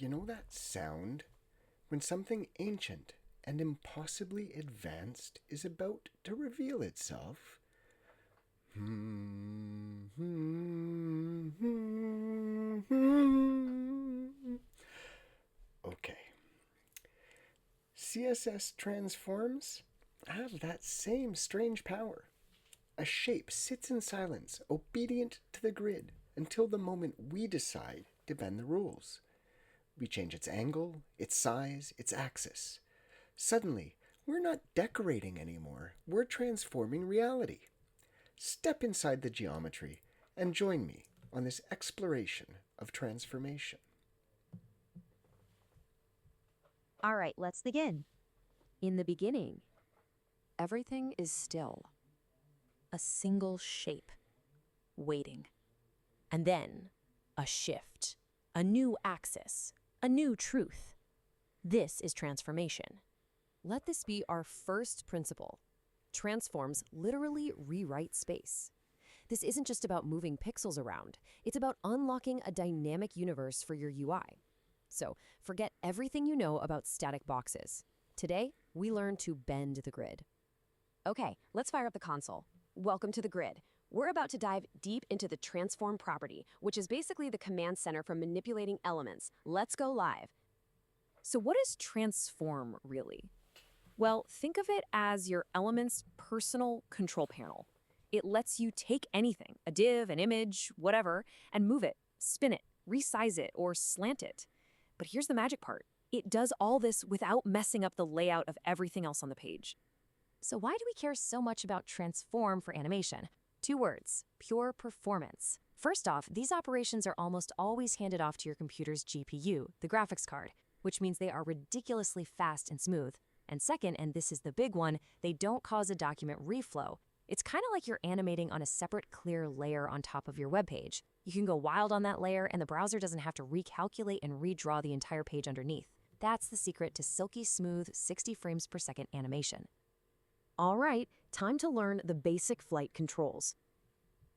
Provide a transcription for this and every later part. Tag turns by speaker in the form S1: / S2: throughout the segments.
S1: You know that sound? When something ancient and impossibly advanced is about to reveal itself. Okay. CSS transforms have that same strange power. A shape sits in silence, obedient to the grid, until the moment we decide to bend the rules. We change its angle, its size, its axis. Suddenly, we're not decorating anymore, we're transforming reality. Step inside the geometry and join me on this exploration of transformation.
S2: All right, let's begin. In the beginning, everything is still. A single shape, waiting. And then, a shift, a new axis, a new truth. This is transformation. Let this be our first principle. Transforms literally rewrite space. This isn't just about moving pixels around. It's about unlocking a dynamic universe for your UI. So forget everything you know about static boxes. Today, we learn to bend the grid.
S3: Okay, let's fire up the console. Welcome to the grid. We're about to dive deep into the transform property, which is basically the command center for manipulating elements. Let's go live.
S2: So what is transform really? Well, think of it as your element's personal control panel. It lets you take anything, a div, an image, whatever, and move it, spin it, resize it, or slant it. But here's the magic part. It does all this without messing up the layout of everything else on the page.
S3: So why do we care so much about transform for animation? 2 words, pure performance. First off, these operations are almost always handed off to your computer's GPU, the graphics card, which means they are ridiculously fast and smooth. And second, and this is the big one, they don't cause a document reflow. It's kind of like you're animating on a separate clear layer on top of your web page. You can go wild on that layer and the browser doesn't have to recalculate and redraw the entire page underneath. That's the secret to silky smooth 60 frames per second animation.
S2: All right, time to learn the basic flight controls.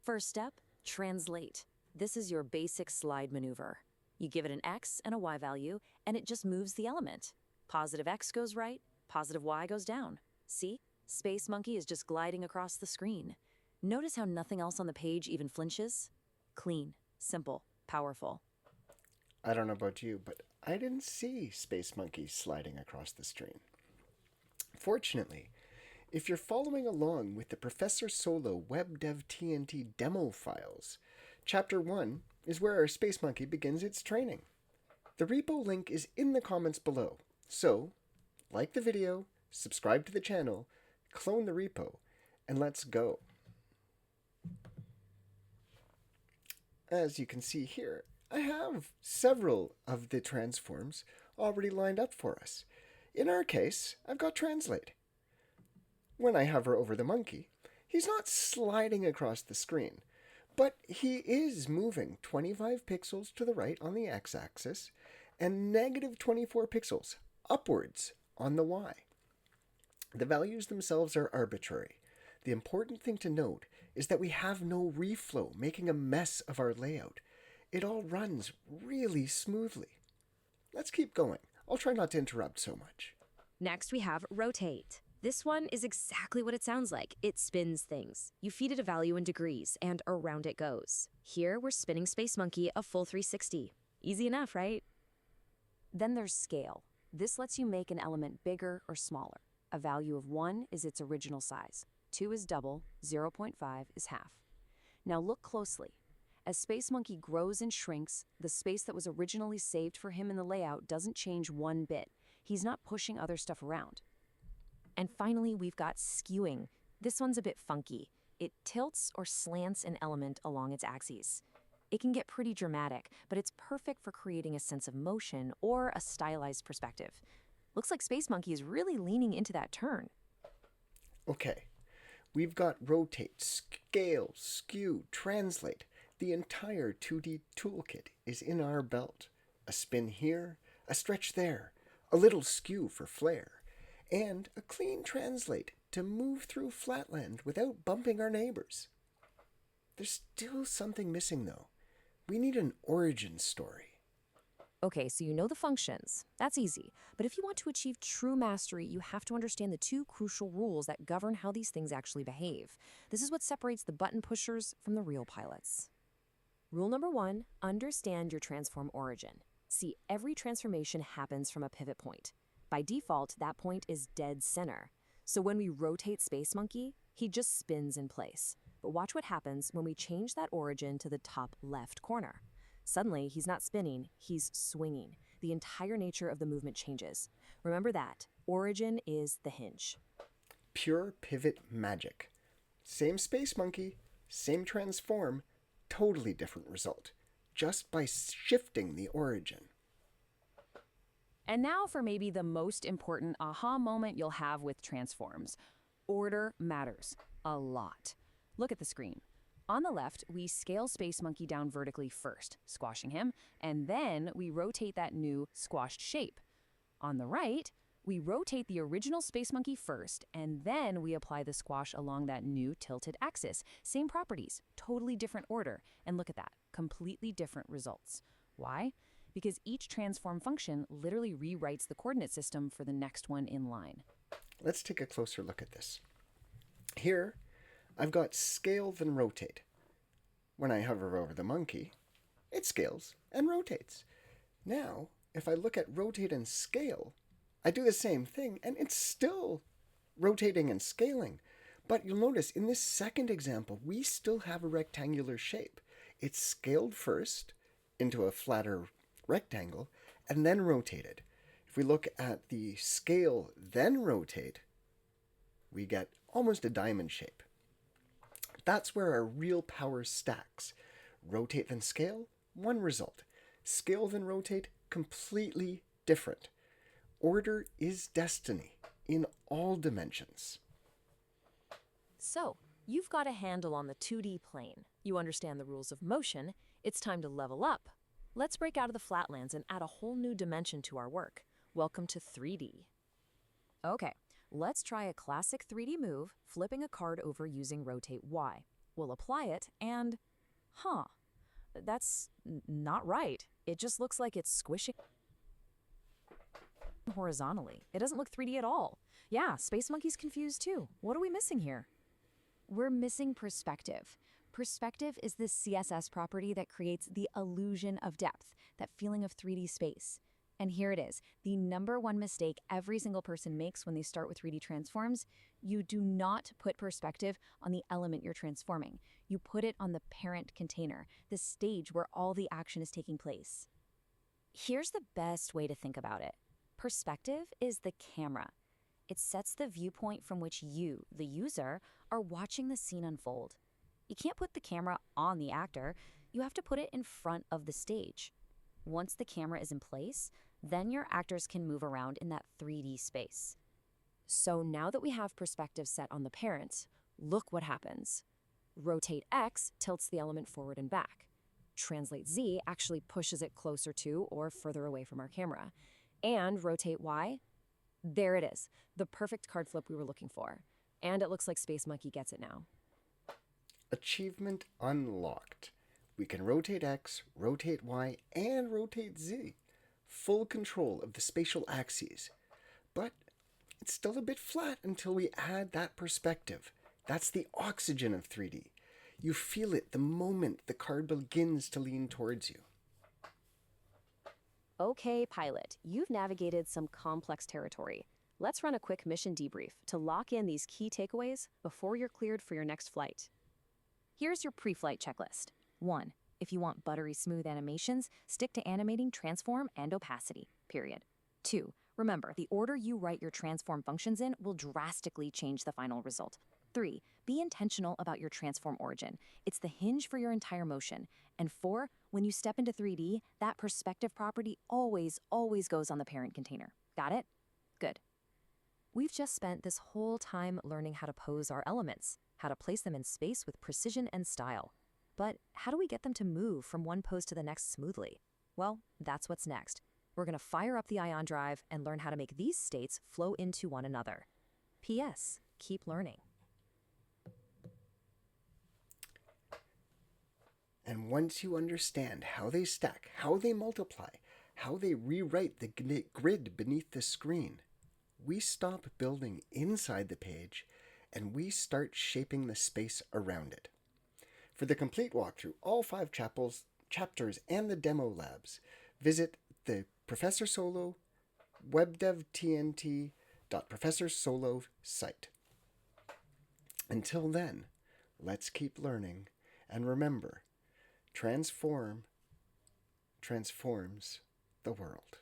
S2: First step, translate. This is your basic slide maneuver. You give it an X and a Y value, and it just moves the element. Positive X goes right, positive Y goes down. See? Space Monkey is just gliding across the screen. Notice how nothing else on the page even flinches? Clean, simple, powerful.
S1: I don't know about you, but I didn't see Space Monkey sliding across the screen. Fortunately, if you're following along with the Professor Solo WebDevTnT demo files, Chapter 1 is where our Space Monkey begins its training. The repo link is in the comments below, so like the video, subscribe to the channel, clone the repo, and let's go. As you can see here, I have several of the transforms already lined up for us. In our case, I've got Translate. When I hover over the monkey, he's not sliding across the screen, but he is moving 25 pixels to the right on the x-axis and negative 24 pixels upwards on the y. The values themselves are arbitrary. The important thing to note is that we have no reflow making a mess of our layout. It all runs really smoothly. Let's keep going. I'll try not to interrupt so much.
S3: Next, we have rotate. This one is exactly what it sounds like. It spins things. You feed it a value in degrees, and around it goes. Here, we're spinning Space Monkey a full 360. Easy enough, right? Then there's scale. This lets you make an element bigger or smaller. A value of 1 is its original size. 2 is double, 0.5 is half. Now look closely. As Space Monkey grows and shrinks, the space that was originally saved for him in the layout doesn't change one bit. He's not pushing other stuff around. And finally, we've got skewing. This one's a bit funky. It tilts or slants an element along its axes. It can get pretty dramatic, but it's perfect for creating a sense of motion or a stylized perspective. Looks like Space Monkey is really leaning into that turn.
S1: Okay, we've got rotate, scale, skew, translate. The entire 2D toolkit is in our belt. A spin here, a stretch there, a little skew for flair, and a clean translate to move through flatland without bumping our neighbors. There's still something missing though. We need an origin story.
S2: Okay, so you know the functions. That's easy. But if you want to achieve true mastery, you have to understand the two crucial rules that govern how these things actually behave. This is what separates the button pushers from the real pilots. Rule number 1, understand your transform origin. See, every transformation happens from a pivot point. By default, that point is dead center. So when we rotate Space Monkey, he just spins in place. But watch what happens when we change that origin to the top left corner. Suddenly, he's not spinning, he's swinging. The entire nature of the movement changes. Remember that. Origin is the hinge.
S1: Pure pivot magic. Same Space Monkey, same transform, totally different result, just by shifting the origin.
S4: And now for maybe the most important aha moment you'll have with transforms. Order matters a lot. Look at the screen. On the left, we scale Space Monkey down vertically first, squashing him, and then we rotate that new squashed shape. On the right, we rotate the original Space Monkey first, and then we apply the squash along that new tilted axis. Same properties, totally different order. And look at that, completely different results. Why? Because each transform function literally rewrites the coordinate system for the next one in line.
S1: Let's take a closer look at this. Here, I've got scale then rotate. When I hover over the monkey, it scales and rotates. Now, if I look at rotate and scale, I do the same thing and it's still rotating and scaling. But you'll notice in this second example, we still have a rectangular shape. It's scaled first into a flatter rectangle and then rotated. If we look at the scale then rotate, we get almost a diamond shape. That's where our real power stacks. Rotate then scale, one result. Scale then rotate, completely different. Order is destiny in all dimensions.
S2: So, you've got a handle on the 2D plane. You understand the rules of motion. It's time to level up. Let's break out of the flatlands and add a whole new dimension to our work. Welcome to 3D. Okay, let's try a classic 3D move, flipping a card over using rotate Y. We'll apply it and, that's not right. It just looks like it's squishing horizontally. It doesn't look 3D at all. Yeah, Space Monkey's confused too. What are we missing here?
S3: We're missing perspective. Perspective is the CSS property that creates the illusion of depth, that feeling of 3D space. And here it is, the number one mistake every single person makes when they start with 3D transforms. You do not put perspective on the element you're transforming. You put it on the parent container, the stage where all the action is taking place. Here's the best way to think about it. Perspective is the camera. It sets the viewpoint from which you, the user, are watching the scene unfold. You can't put the camera on the actor. You have to put it in front of the stage. Once the camera is in place, then your actors can move around in that 3D space. So now that we have perspective set on the parent, look what happens. Rotate X tilts the element forward and back. Translate Z actually pushes it closer to or further away from our camera. And rotate Y, there it is, the perfect card flip we were looking for. And it looks like Space Monkey gets it now.
S1: Achievement unlocked. We can rotate X, rotate Y, and rotate Z. Full control of the spatial axes. But it's still a bit flat until we add that perspective. That's the oxygen of 3D. You feel it the moment the card begins to lean towards you.
S2: Okay, pilot, you've navigated some complex territory. Let's run a quick mission debrief to lock in these key takeaways before you're cleared for your next flight. Here's your pre-flight checklist. 1. If you want buttery smooth animations, stick to animating transform and opacity, period. 2. Remember, the order you write your transform functions in will drastically change the final result. 3. Be intentional about your transform origin. It's the hinge for your entire motion. And 4. When you step into 3D, that perspective property always goes on the parent container. Got it? Good. We've just spent this whole time learning how to pose our elements, how to place them in space with precision and style. But how do we get them to move from one pose to the next smoothly? Well, that's what's next. We're going to fire up the ion drive and learn how to make these states flow into one another. P.S. Keep learning.
S1: And once you understand how they stack, how they multiply, how they rewrite the grid beneath the screen. We stop building inside the page and we start shaping the space around it. For the complete walkthrough, all 5 chapters and the demo labs, visit the Professor Solo WebDevTnT.ProfessorSolo site. Until then, let's keep learning, and remember, transforms the world.